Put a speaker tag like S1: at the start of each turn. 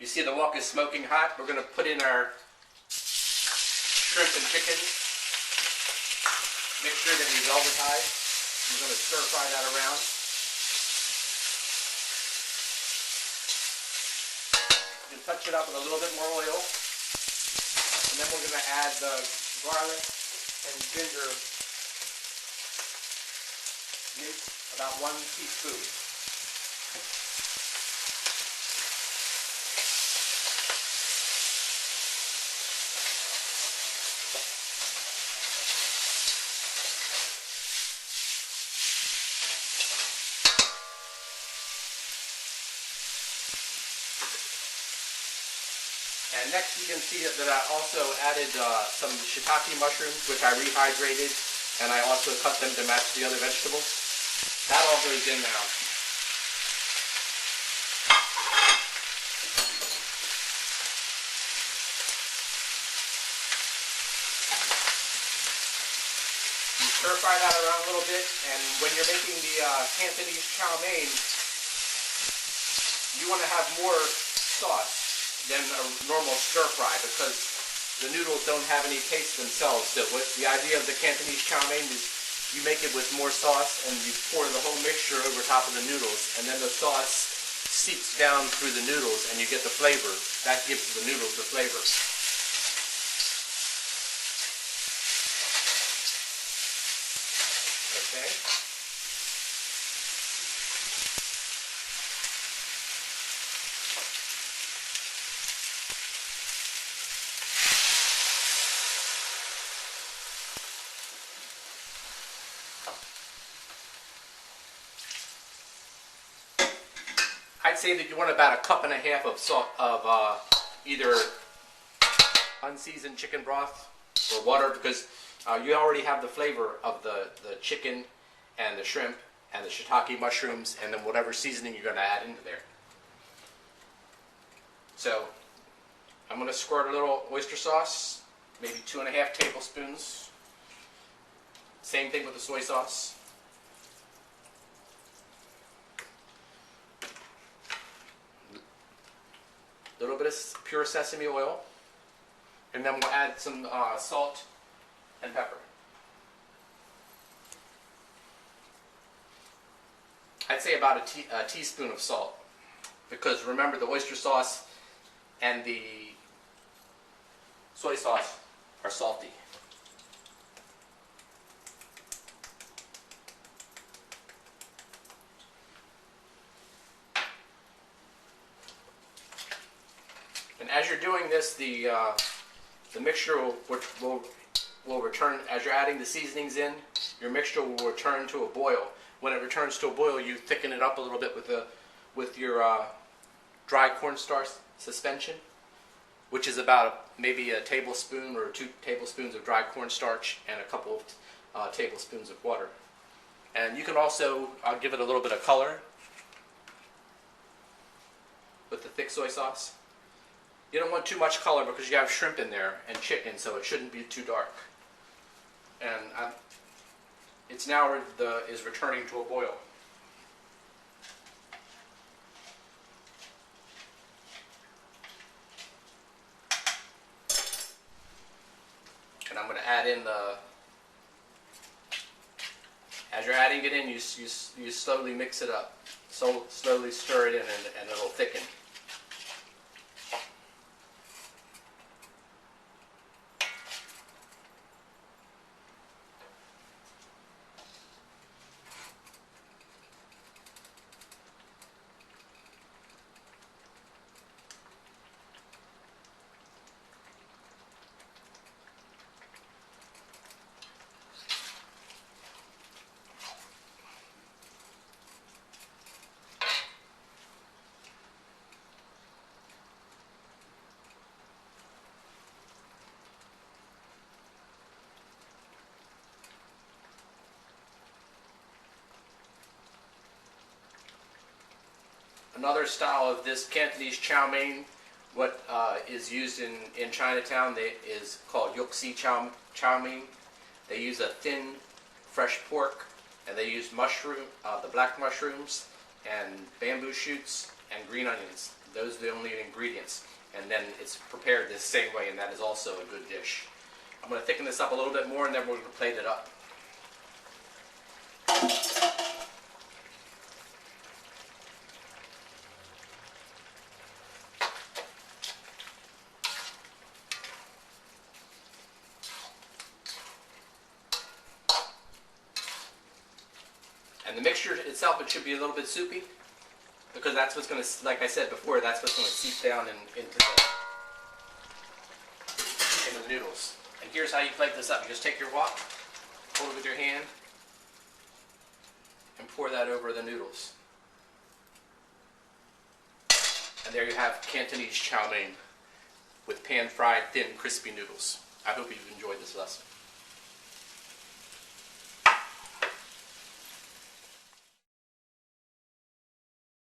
S1: You see the wok is smoking hot. We're going to put in our shrimp and chicken. Make sure that we velvetize. We're going to stir fry that around. You can touch it up with a little bit more oil. And then we're going to add the garlic and ginger minced, about 1 teaspoon. And next you can see that I also added some shiitake mushrooms, which I rehydrated, and I also cut them to match the other vegetables. That all goes in now. You stir fry that around a little bit, and when you're making the Cantonese chow mein, you want to have more sauce than a normal stir fry because the noodles don't have any taste themselves. So the idea of the Cantonese chow mein is you make it with more sauce and you pour the whole mixture over top of the noodles, and then the sauce seeps down through the noodles and you get the flavor. That gives the noodles the flavor. Okay. I'd say that you want about 1.5 cups of salt of either unseasoned chicken broth or water, because you already have the flavor of the chicken and the shrimp and the shiitake mushrooms, and then whatever seasoning you're going to add into there. So I'm going to squirt a little oyster sauce, maybe 2.5 tablespoons. Same thing with the soy sauce. A little bit of pure sesame oil, and then we'll add some salt and pepper. I'd say about a teaspoon of salt, because remember the oyster sauce and the soy sauce are salty. And as you're doing this, the mixture will return. As you're adding the seasonings in, your mixture will return to a boil. When it returns to a boil, you thicken it up a little bit with your dry cornstarch suspension, which is about maybe a tablespoon or 2 tablespoons of dry cornstarch and a couple of tablespoons of water. And you can also give it a little bit of color with the thick soy sauce. You don't want too much color because you have shrimp in there and chicken, so it shouldn't be too dark. And it's now is returning to a boil. And I'm going to add in as you're adding it in, you slowly mix it up. So slowly stir it in, and it'll thicken. Another style of this Cantonese chow mein, what is used in Chinatown, is called yoxi chow mein. They use a thin, fresh pork, and they use the black mushrooms and bamboo shoots and green onions. Those are the only ingredients. And then it's prepared the same way, and that is also a good dish. I'm going to thicken this up a little bit more, and then we're going to plate it up. And the mixture itself, it should be a little bit soupy, because that's what's going to, like I said before, that's what's going to seep down into the noodles. And here's how you plate this up. You just take your wok, hold it with your hand, and pour that over the noodles. And there you have Cantonese chow mein with pan-fried, thin, crispy noodles. I hope you've enjoyed this lesson.